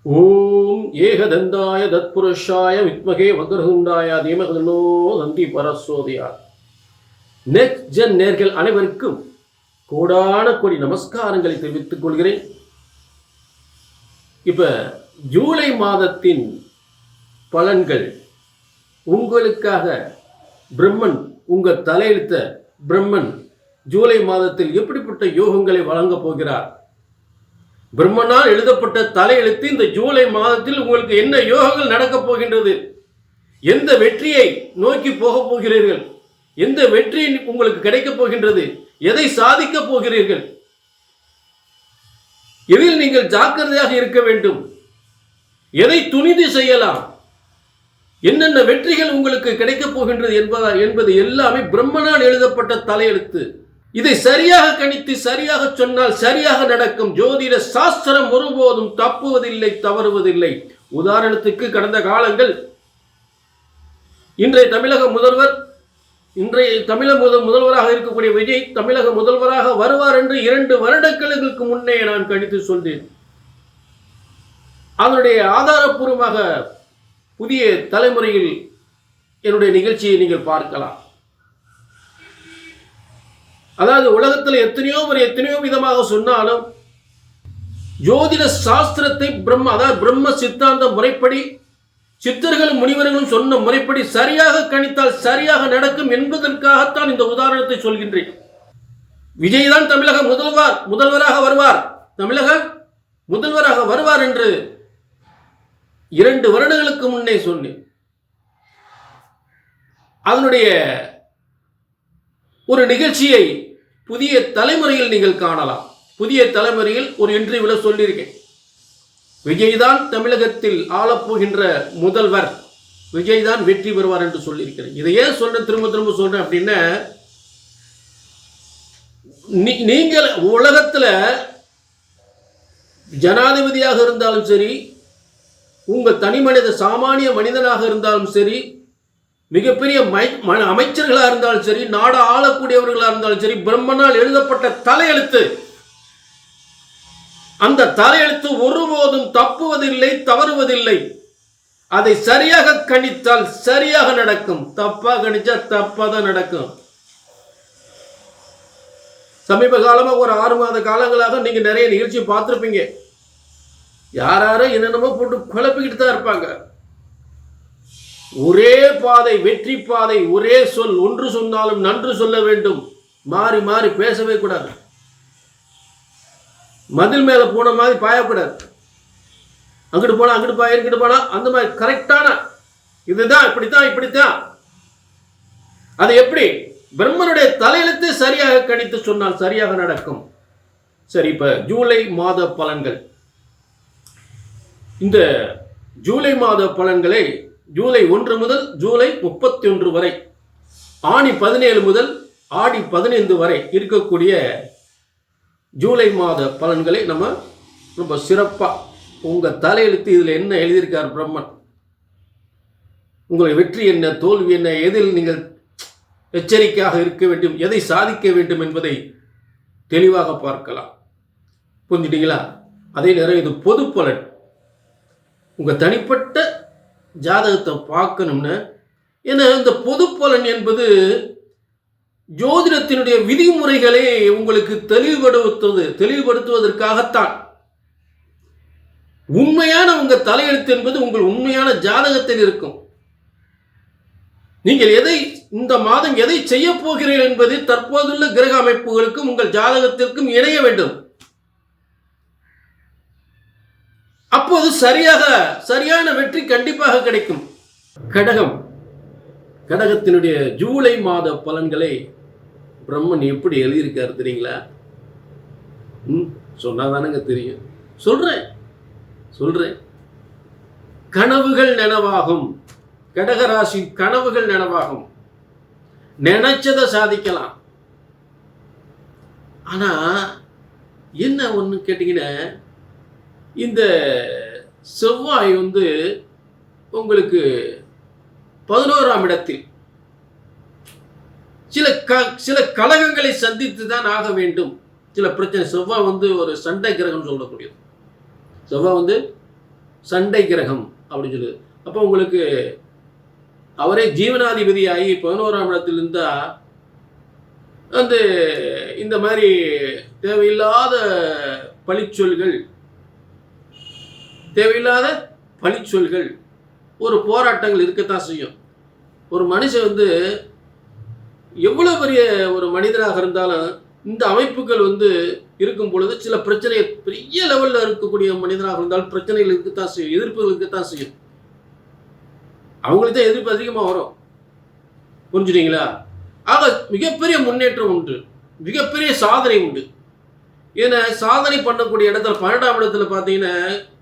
ஓம் ஏகதந்தாய தத்புருஷாய வித்மகே வக்ரதுண்டாய தீமகி தந்தி பரசோதியா. நெக்ஸ்ட் ஜென் நேர்கள் அனைவருக்கும் கோடான கோடி நமஸ்காரங்களை தெரிவித்துக் கொள்கிறேன். இப்ப ஜூலை மாதத்தின் பலன்கள் உங்களுக்காக பிரம்மன், உங்க தலையெழுத்த பிரம்மன் ஜூலை மாதத்தில் எப்படிப்பட்ட யோகங்களை வழங்கப் போகிறார், பிரம்மனால் எழுதப்பட்ட தலையெழுத்து இந்த ஜூலை மாதத்தில் உங்களுக்கு என்ன யோகங்கள் நடக்கப் போகின்றது, எந்த வெற்றியை நோக்கி போகப் போகிறீர்கள், எந்த வெற்றி உங்களுக்கு கிடைக்கப் போகின்றது, எதை சாதிக்கப் போகிறீர்கள், எதில் நீங்கள் ஜாக்கிரதையாக இருக்க வேண்டும், எதை துணிந்து செய்யலாம், என்னென்ன வெற்றிகள் உங்களுக்கு கிடைக்கப் போகின்றது என்பது எல்லாமே பிரம்மனால் எழுதப்பட்ட தலையெழுத்து. இதை சரியாக கணித்து சரியாக சொன்னால் சரியாக நடக்கும். ஜோதிட சாஸ்திரம் ஒருபோதும் தப்புவதில்லை, தவறுவதில்லை. உதாரணத்துக்கு கடந்த காலங்கள் இன்றைய தமிழக முதல்வராக இருக்கக்கூடிய விஜய் தமிழக முதல்வராக வருவார் என்று 2 வருடங்களுக்கு முன்னே நான் கணித்து சொல்றேன். அதனுடைய ஆதாரப்பூர்வமாக புதிய தலைமுறையில் என்னுடைய நிகழ்ச்சியை நீங்கள் பார்க்கலாம். அதாவது உலகத்தில் எத்தனையோ விதமாக சொன்னாலும் ஜோதிட சாஸ்திரத்தை பிரம்ம சித்தாந்த முறைப்படி சித்தர்களும் முனிவர்களும் சொன்ன முறைப்படி சரியாக கணித்தால் சரியாக நடக்கும் என்பதற்காகத்தான் இந்த உதாரணத்தை சொல்கின்றேன். விஜய் தான் தமிழக முதல்வராக வருவார் என்று 2 வருடங்களுக்கு முன்னே சொன்னேன். அதனுடைய ஒரு நிகழ்ச்சியை புதிய தலைமுறையில் நீங்கள் காணலாம். புதிய தலைமுறையில் ஒரு இன்டர்வியூல சொல்லியிருக்கேன், விஜய் தான் தமிழகத்தில் ஆளப்போகின்ற முதல்வர், விஜய் தான் வெற்றி பெறுவார் என்று சொல்லியிருக்கிறேன். இதை ஏன் திரும்ப சொல்றேன் அப்படின்னா, நீங்கள் உலகத்துல ஜனாதிபதியாக இருந்தாலும் சரி, உங்க தனி மனித சாமானிய மனிதனாக இருந்தாலும் சரி, மிகப்பெரிய அமைச்சர்களாக இருந்தாலும் சரி, நாடு ஆளக்கூடியவர்களாக இருந்தாலும் சரி, பிரம்மனால் எழுதப்பட்ட தலையெழுத்து, அந்த தலையெழுத்து ஒருபோதும் தப்புவதில்லை, தவறுவதில்லை. அதை சரியாக கணித்தால் சரியாக நடக்கும், தப்பா கணிச்சா தப்பாதான் நடக்கும். சமீப காலமாக ஒரு 6 மாத காலங்களாக நீங்க நிறைய நிகழ்ச்சி பார்த்திருப்பீங்க. யாரும் என்னென்னமோ போட்டு குழப்பிக்கிட்டு தான் இருப்பாங்க. ஒரே பாதை, வெற்றி பாதை, ஒரே சொல், ஒன்று சொன்னாலும் நன்று சொல்ல வேண்டும், மாறி மாறி பேசவே கூடாது, மதில் மேல போன மாதிரி பாயக்கூடாது, அங்கிட்டு போனா அங்கிட்டு பாய, இங்கிட்டு போனா அந்த மாதிரி கரெக்டான இதுதான், இப்படித்தான். அது எப்படி பிரம்மனுடைய தலையெழுத்து சரியாக கணித்து சொன்னால் சரியாக நடக்கும். சரி, இப்ப ஜூலை மாத பலன்கள். இந்த ஜூலை மாத பலன்களை ஜூலை 1 முதல் ஜூலை 31 வரை, ஆணி 17 முதல் ஆடி 15 வரை இருக்கக்கூடிய ஜூலை மாத பலன்களை நம்ம ரொம்ப சிறப்பா, உங்க தலையெழுத்து இதில் என்ன எழுதியிருக்கார் பிரம்மன், உங்களுடைய வெற்றி என்ன, தோல்வி என்ன, எதில் நீங்கள் எச்சரிக்கையாக இருக்க வேண்டும், எதை சாதிக்க வேண்டும் என்பதை தெளிவாக பார்க்கலாம். புரிஞ்சுட்டீங்களா? அதே நேரம் இது பொது பலன். உங்க தனிப்பட்ட ஜாதகத்தை பார்க்கணும்னா, ஏன்னா இந்த பொது பலன் என்பது ஜோதிடத்தினுடைய விதிமுறைகளை உங்களுக்கு தெளிவுபடுத்துவதற்காகத்தான். உண்மையான உங்க தலையெழுத்து என்பது உங்கள் உண்மையான ஜாதகத்தில் இருக்கும். நீங்கள் இந்த மாதம் எதை செய்ய போகிறீர்கள் என்பது தற்போதுள்ள கிரக அமைப்புகளுக்கும் உங்கள் ஜாதகத்திற்கும் இணைய வேண்டும். அப்போது சரியான வெற்றி கண்டிப்பாக கிடைக்கும். கடகத்தினுடைய ஜூலை மாத பலன்களை பிரம்மன் எப்படி எழுதியிருக்காரு தெரியுங்களா? சொன்னாதானங்க தெரியும். சொல்றேன். கனவுகள் நனவாகும். கடகராசி கனவுகள் நனவாகும். நினைச்சதை சாதிக்கலாம். ஆனா என்ன ஒண்ணு கேட்டீங்கன்னா, இந்த செவ்வாய் உங்களுக்கு 11ஆம் இடத்தில் சில கலகங்களை சந்தித்து தான் ஆக வேண்டும். சில பிரச்சனை. செவ்வாய் ஒரு சண்டை கிரகம் சொல்லக்கூடியது. செவ்வாய் சண்டை கிரகம் அப்படின்னு சொல்லுது. அப்போ உங்களுக்கு அவரே ஜீவனாதிபதியாகி 11ஆம் இடத்தில் இருந்தால் வந்து இந்த மாதிரி தேவையில்லாத பழிச்சொல்கள் ஒரு போராட்டங்கள் இருக்கத்தான் செய்யும். ஒரு மனுஷன் வந்து எவ்வளோ பெரிய ஒரு மனிதனாக இருந்தாலும் இந்த அமைப்புகள் வந்து இருக்கும் பொழுது சில பிரச்சனை பெரிய லெவலில் இருக்கக்கூடிய மனிதனாக இருந்தாலும் பிரச்சனைகள் இருக்கத்தான் செய்யும், எதிர்ப்புகள் இருக்கத்தான் செய்யும். அவங்களுக்கு தான் எதிர்ப்பு அதிகமாக வரும். புரிஞ்சுட்டீங்களா? ஆக மிகப்பெரிய முன்னேற்றம் உண்டு, மிகப்பெரிய சாதனை உண்டு. ஏன்னா சாதனை பண்ணக்கூடிய இடத்துல 12ஆம் இடத்துல பார்த்தீங்கன்னா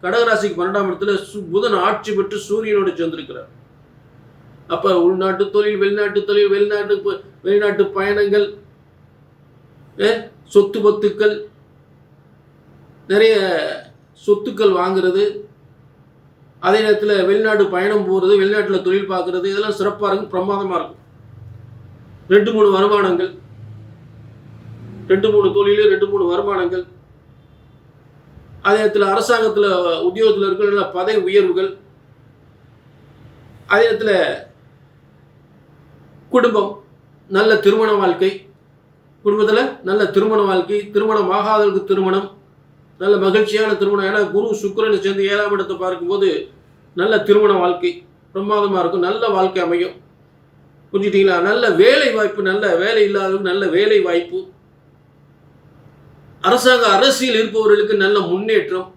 கடகராசிக்கு 12ஆம் இடத்துல புதன் ஆட்சி பெற்று சூரியனோடு சேர்ந்திருக்கிறார். அப்போ உள்நாட்டு தொழில், வெளிநாட்டு தொழில், வெளிநாட்டு பயணங்கள், சொத்து பத்துக்கள், நிறைய சொத்துக்கள் வாங்குறது, அதே நேரத்தில் வெளிநாட்டு பயணம் போகிறது, வெளிநாட்டில் தொழில் பார்க்குறது, இதெல்லாம் சிறப்பாக இருக்கும், பிரமாதமாக இருக்கும். 2-3 வருமானங்கள், 2-3 தொழில், 2-3 வருமானங்கள். அதே நேரத்தில் அரசாங்கத்தில் உத்தியோகத்தில் இருக்கிற பதவி உயர்வுகள், அதே நேரத்தில் குடும்பம், நல்ல திருமண வாழ்க்கை, குடும்பத்தில் நல்ல திருமண வாழ்க்கை, திருமணம் ஆகாதவர்களுக்கு திருமணம், நல்ல மகிழ்ச்சியான திருமணம். ஏன்னா குரு சுக்கிரன் சேர்ந்து 7ஆம் இடத்தை பார்க்கும்போது நல்ல திருமண வாழ்க்கை பிரமாதமாக இருக்கும், நல்ல வாழ்க்கை அமையும். புரிஞ்சுட்டீங்களா? நல்ல வேலை வாய்ப்பு, நல்ல வேலை இல்லாதவர்களுக்கு நல்ல வேலை வாய்ப்பு, அரசியல் இருப்பவர்களுக்கு நல்ல முன்னேற்றம்,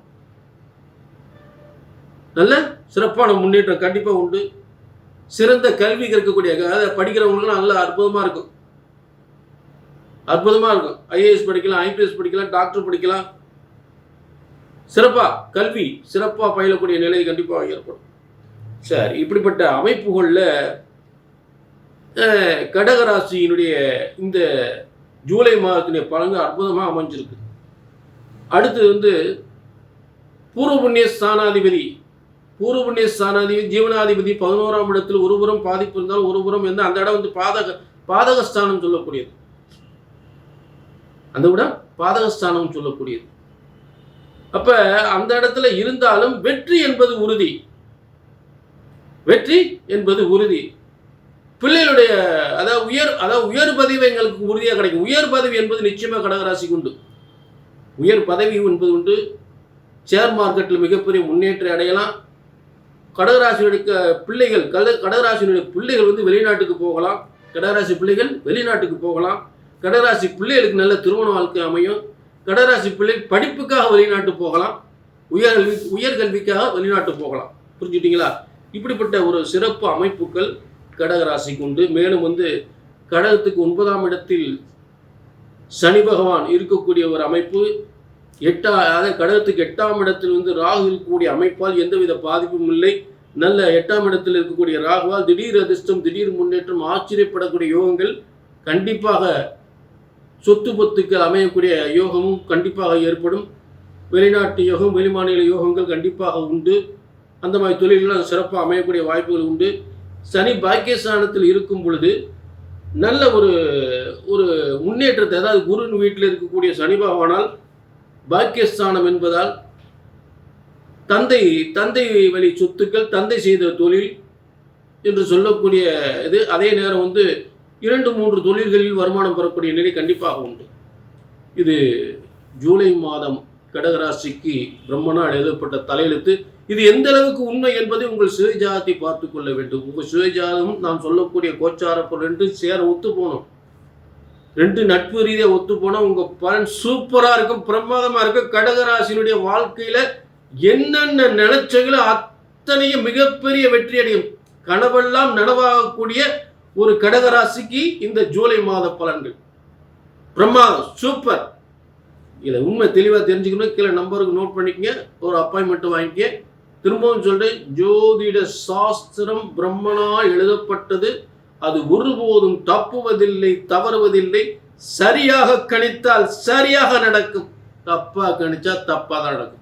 நல்ல சிறப்பான முன்னேற்றம் கண்டிப்பாக உண்டு. சிறந்த கல்வி கற்கக்கூடிய, அதாவது படிக்கிறவங்களுக்குலாம் நல்ல அற்புதமாக இருக்கும். ஐஏஎஸ் படிக்கலாம், ஐபிஎஸ் படிக்கலாம், டாக்டர் படிக்கலாம். சிறப்பாக கல்வி சிறப்பாக பயிலக்கூடிய நிலை கண்டிப்பாக ஏற்படும். சரி, இப்படிப்பட்ட அமைப்புகளில் கடகராசியினுடைய இந்த ஜூலை மாதத்தினுடைய பலன்கள் அற்புதமாக அமைஞ்சிருக்கு. அடுத்து வந்து பூர்வ புண்ணிய ஸ்தானாதிபதி ஜீவனாதிபதி 11ஆம் இடத்தில் ஒருபுறம் பாதிப்பு இருந்தாலும் ஒருபுறம் வந்து அந்த இடம் வந்து பாதகஸ்தானம் சொல்லக்கூடியது. அந்த இடம் பாதகஸ்தானம் சொல்லக்கூடியது. அப்ப அந்த இடத்துல இருந்தாலும் வெற்றி என்பது உறுதி. பிள்ளைகளுடைய உயர் பதவி எங்களுக்கு உறுதியாக கிடைக்கும். உயர் பதவி என்பது நிச்சயமாக கடகராசிக்கு உண்டு. உயர் பதவி என்பது உண்டு. ஷேர் மார்க்கெட்டில் மிகப்பெரிய முன்னேற்றம் அடையலாம். கடகராசியுடைய பிள்ளைகள் வந்து வெளிநாட்டுக்கு போகலாம். கடகராசி பிள்ளைகளுக்கு நல்ல திருமண வாழ்க்கை அமையும். கடகராசி பிள்ளை படிப்புக்காக வெளிநாட்டு போகலாம், உயர்கல்விக்காக வெளிநாட்டு போகலாம். புரிஞ்சுட்டீங்களா? இப்படிப்பட்ட ஒரு சிறப்பு அமைப்புகள் கடகராசிக்கு உண்டு. மேலும் வந்து கடகத்துக்கு 9ஆம் இடத்தில் சனி பகவான் இருக்கக்கூடிய ஒரு அமைப்பு. கடகத்துக்கு 8ஆம் இடத்தில் வந்து ராகு இருக்கக்கூடிய அமைப்பால் எந்தவித பாதிப்பும் இல்லை. நல்ல 8ஆம் இடத்தில் இருக்கக்கூடிய ராகுவால் திடீர் அதிர்ஷ்டம், திடீர் முன்னேற்றம், ஆச்சரியப்படக்கூடிய யோகங்கள், கண்டிப்பாக சொத்து பத்துக்கள் அமையக்கூடிய யோகமும் கண்டிப்பாக ஏற்படும். வெளிநாட்டு யோகம், வெளிமாநில யோகங்கள் கண்டிப்பாக உண்டு. அந்த மாதிரி தொழில்கள் சிறப்பாக அமையக்கூடிய வாய்ப்புகள் உண்டு. சனி பாக்கியஸ்தானத்தில் இருக்கும் பொழுது நல்ல ஒரு முன்னேற்றத்தை, அதாவது குருவின் வீட்டில் இருக்கக்கூடிய சனி பகவானால் பாக்கியஸ்தானம் என்பதால் தந்தை வழி சொத்துக்கள், தந்தை செய்த தொழில் என்று சொல்லக்கூடிய இது. அதே நேரம் வந்து 2-3 தொழில்களில் வருமானம் பெறக்கூடிய நிலை கண்டிப்பாக உண்டு. இது ஜூலை மாதம் கடகராசிக்கு பிரம்மனால் எழுதப்பட்ட தலையெழுத்து. இது எந்த அளவுக்கு உண்மை என்பதை உங்கள் சுயஜாதத்தை பார்த்து கொள்ள வேண்டும். உங்கள் சுயஜாதமும் நான் சொல்லக்கூடிய கோச்சார பொருள் 2 சேர ஒத்து போகணும். 2 நட்பு ரீதியாக ஒத்து போனால் உங்கள் பலன் சூப்பராக இருக்கும், பிரமாதமாக இருக்கும். கடகராசியினுடைய வாழ்க்கையில் என்னென்ன நினைச்சங்களோ அத்தனையும் மிகப்பெரிய வெற்றி அடையும். கனவெல்லாம் நனவாகக்கூடிய ஒரு கடகராசிக்கு இந்த ஜூலை மாத பலன்கள் பிரமாதம், சூப்பர். இதில் உண்மை தெளிவாக தெரிஞ்சுக்கணும். கீழே நம்பருக்கு நோட் பண்ணிக்கங்க, ஒரு அப்பாயின்மெண்ட் வாங்கிக்க. திரும்பவும் சொல்றேன், ஜோதிட சாஸ்திரம் பிரம்மனால் எழுதப்பட்டது. அது ஒருபோதும் தப்புவதில்லை, தவறுவதில்லை. சரியாக கணித்தால் சரியாக நடக்கும், தப்பா கணிச்சா தப்பா தான் நடக்கும்.